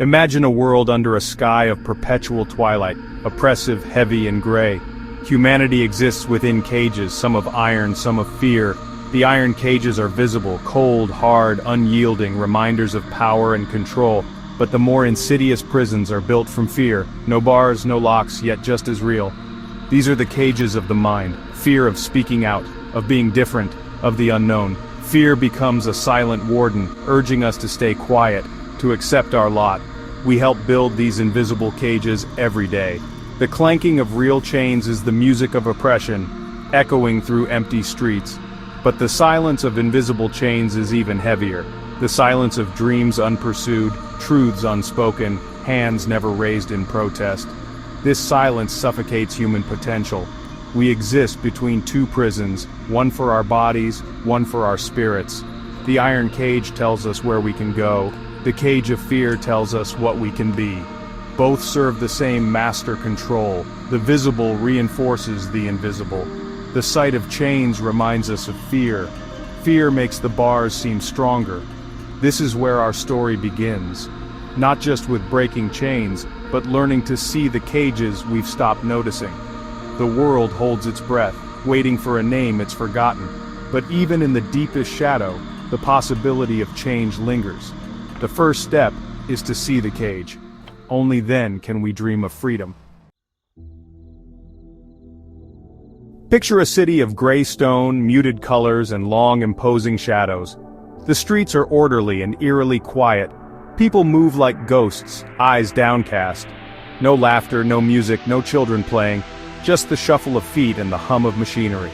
Imagine a world under a sky of perpetual twilight, oppressive, heavy, and gray. Humanity exists within cages, some of iron, some of fear. The iron cages are visible, cold, hard, unyielding, reminders of power and control. But the more insidious prisons are built from fear. No bars, no locks, yet just as real. These are the cages of the mind. Fear of speaking out, of being different, of the unknown. Fear becomes a silent warden, urging us to stay quiet, to accept our lot. We help build these invisible cages every day. The clanking of real chains is the music of oppression, echoing through empty streets. But the silence of invisible chains is even heavier. The silence of dreams unpursued, truths unspoken, hands never raised in protest. This silence suffocates human potential. We exist between two prisons, one for our bodies, one for our spirits. The iron cage tells us where we can go. The cage of fear tells us what we can be. Both serve the same master control. The visible reinforces the invisible. The sight of chains reminds us of fear. Fear makes the bars seem stronger. This is where our story begins. Not just with breaking chains, but learning to see the cages we've stopped noticing. The world holds its breath, waiting for a name it's forgotten. But even in the deepest shadow, the possibility of change lingers. The first step is to see the cage. Only then can we dream of freedom. Picture a city of gray stone, muted colors, and long, imposing shadows. The streets are orderly and eerily quiet. People move like ghosts, eyes downcast. No laughter, no music, no children playing, just the shuffle of feet and the hum of machinery.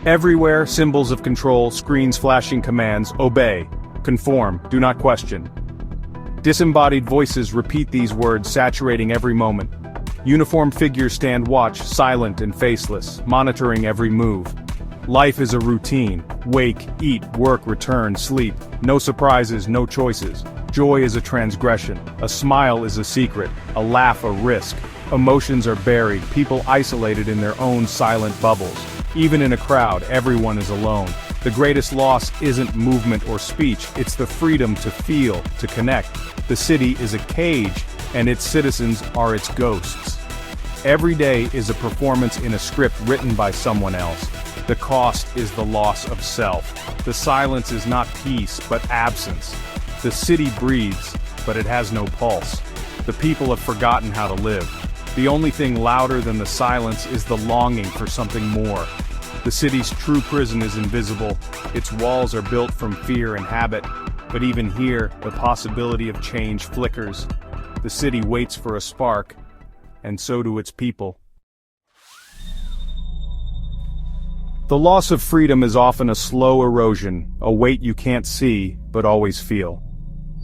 Everywhere, symbols of control, screens flashing commands: obey, conform, do not question. Disembodied voices repeat these words, saturating every moment. Uniformed figures stand watch, silent and faceless, monitoring every move. Life is a routine. Wake, eat, work, return, sleep. No surprises, no choices. Joy is a transgression. A smile is a secret. A laugh a risk. Emotions are buried, people isolated in their own silent bubbles. Even in a crowd, everyone is alone. The greatest loss isn't movement or speech, it's the freedom to feel, to connect. The city is a cage, and its citizens are its ghosts. Every day is a performance in a script written by someone else. The cost is the loss of self. The silence is not peace, but absence. The city breathes, but it has no pulse. The people have forgotten how to live. The only thing louder than the silence is the longing for something more. The city's true prison is invisible. Its walls are built from fear and habit. But even here, the possibility of change flickers. The city waits for a spark, and so do its people. The loss of freedom is often a slow erosion, a weight you can't see, but always feel.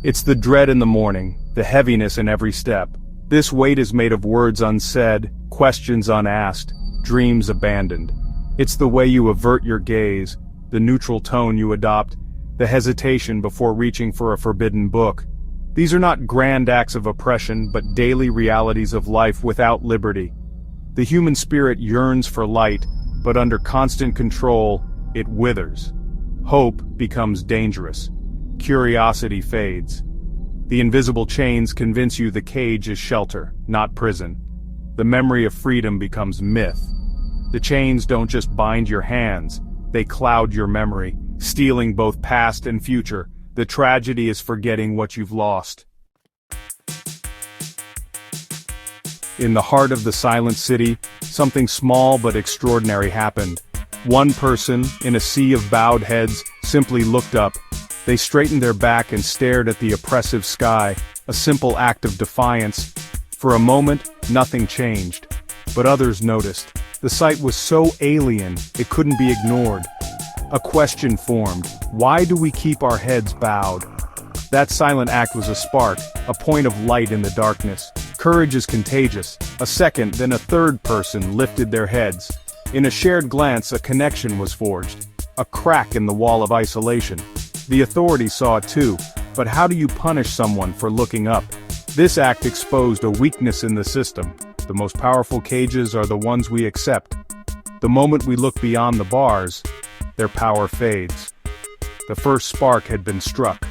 It's the dread in the morning, the heaviness in every step. This weight is made of words unsaid, questions unasked, dreams abandoned. It's the way you avert your gaze, the neutral tone you adopt, the hesitation before reaching for a forbidden book. These are not grand acts of oppression, but daily realities of life without liberty. The human spirit yearns for light, but under constant control, it withers. Hope becomes dangerous. Curiosity fades. The invisible chains convince you the cage is shelter, not prison. The memory of freedom becomes myth. The chains don't just bind your hands, they cloud your memory, stealing both past and future. The tragedy is forgetting what you've lost. In the heart of the silent city, something small but extraordinary happened. One person, in a sea of bowed heads, simply looked up. They straightened their back and stared at the oppressive sky, a simple act of defiance. For a moment, nothing changed. But others noticed. The sight was so alien, it couldn't be ignored. A question formed: why do we keep our heads bowed? That silent act was a spark, a point of light in the darkness. Courage is contagious. A second, then a third person lifted their heads. In a shared glance, a connection was forged. A crack in the wall of isolation. The authorities saw it too, but how do you punish someone for looking up? This act exposed a weakness in the system. The most powerful cages are the ones we accept. The moment we look beyond the bars, their power fades. The first spark had been struck.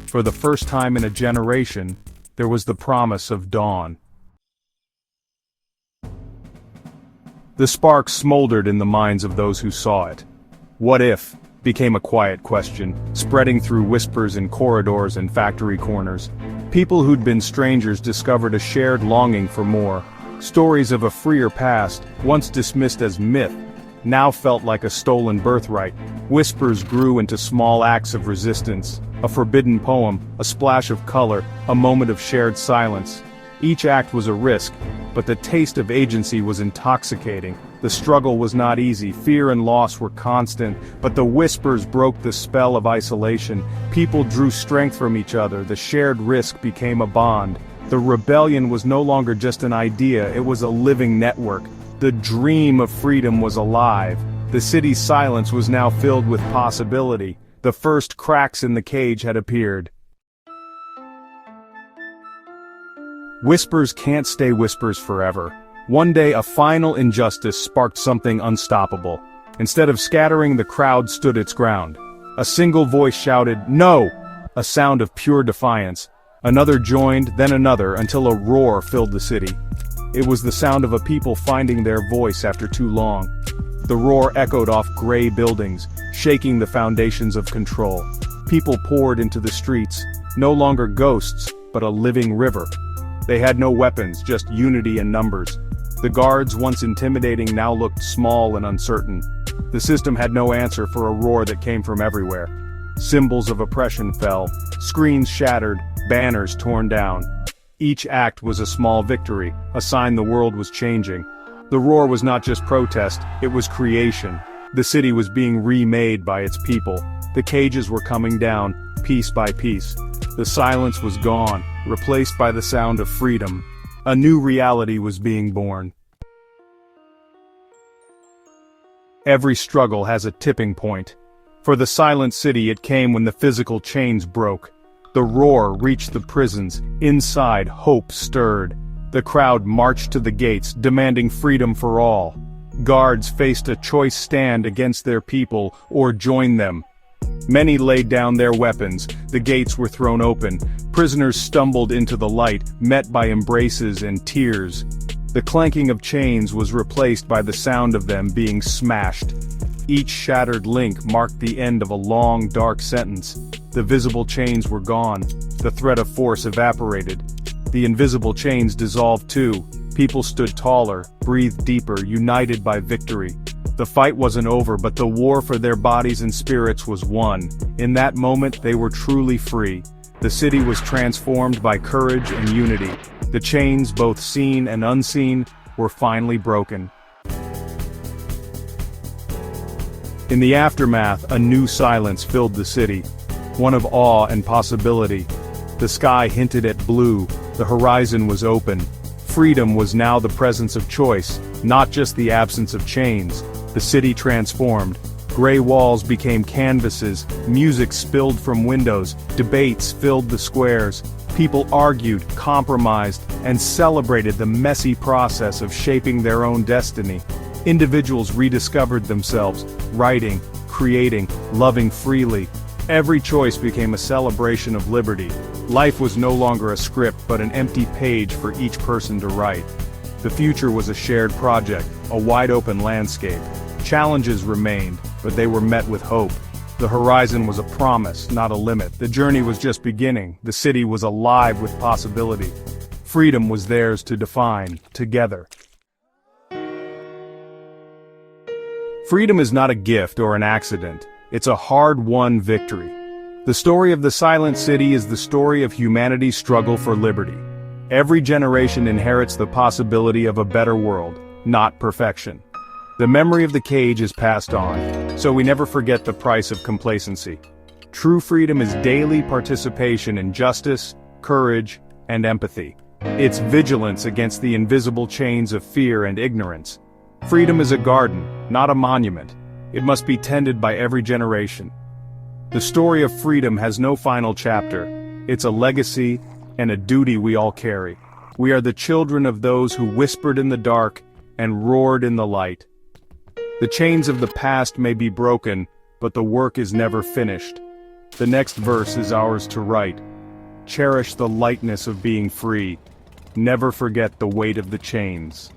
For the first time in a generation, there was the promise of dawn. The spark smoldered in the minds of those who saw it. What if? Became a quiet question, spreading through whispers in corridors and factory corners. People who'd been strangers discovered a shared longing for more. Stories of a freer past, once dismissed as myth, now felt like a stolen birthright. Whispers grew into small acts of resistance, a forbidden poem, a splash of color, a moment of shared silence. Each act was a risk, but the taste of agency was intoxicating. The struggle was not easy, fear and loss were constant, but the whispers broke the spell of isolation. People drew strength from each other, the shared risk became a bond. The rebellion was no longer just an idea, it was a living network. The dream of freedom was alive. The city's silence was now filled with possibility. The first cracks in the cage had appeared. Whispers can't stay whispers forever. One day a final injustice sparked something unstoppable. Instead of scattering, the crowd stood its ground. A single voice shouted, "No!" A sound of pure defiance. Another joined, then another, until a roar filled the city. It was the sound of a people finding their voice after too long. The roar echoed off gray buildings, shaking the foundations of control. People poured into the streets, no longer ghosts, but a living river. They had no weapons, just unity and numbers. The guards, once intimidating, now looked small and uncertain. The system had no answer for a roar that came from everywhere. Symbols of oppression fell, screens shattered, banners torn down. Each act was a small victory, a sign the world was changing. The roar was not just protest, it was creation. The city was being remade by its people. The cages were coming down, piece by piece. The silence was gone, replaced by the sound of freedom. A new reality was being born. Every struggle has a tipping point. For the silent city, it came when the physical chains broke. The roar reached the prisons. Inside, hope stirred. The crowd marched to the gates, demanding freedom for all. Guards faced a choice: stand against their people or join them. Many laid down their weapons, the gates were thrown open, prisoners stumbled into the light, met by embraces and tears. The clanking of chains was replaced by the sound of them being smashed. Each shattered link marked the end of a long, dark sentence. The visible chains were gone, the threat of force evaporated. The invisible chains dissolved too. People stood taller, breathed deeper, united by victory. The fight wasn't over, but the war for their bodies and spirits was won. In that moment, they were truly free. The city was transformed by courage and unity. The chains, both seen and unseen, were finally broken. In the aftermath, a new silence filled the city, one of awe and possibility. The sky hinted at blue, the horizon was open. Freedom was now the presence of choice, not just the absence of chains. The city transformed. Gray walls became canvases, music spilled from windows, debates filled the squares. People argued, compromised, and celebrated the messy process of shaping their own destiny. Individuals rediscovered themselves, writing, creating, loving freely. Every choice became a celebration of liberty. Life was no longer a script but an empty page for each person to write. The future was a shared project, a wide-open landscape. Challenges remained, but they were met with hope. The horizon was a promise, not a limit. The journey was just beginning. The city was alive with possibility. Freedom was theirs to define, together. Freedom is not a gift or an accident. It's a hard-won victory. The story of the Silent City is the story of humanity's struggle for liberty. Every generation inherits the possibility of a better world, not perfection. The memory of the cage is passed on, so we never forget the price of complacency. True freedom is daily participation in justice, courage, and empathy. It's vigilance against the invisible chains of fear and ignorance. Freedom is a garden, not a monument. It must be tended by every generation. The story of freedom has no final chapter. It's a legacy and a duty we all carry. We are the children of those who whispered in the dark and roared in the light. The chains of the past may be broken, but the work is never finished. The next verse is ours to write. Cherish the lightness of being free. Never forget the weight of the chains.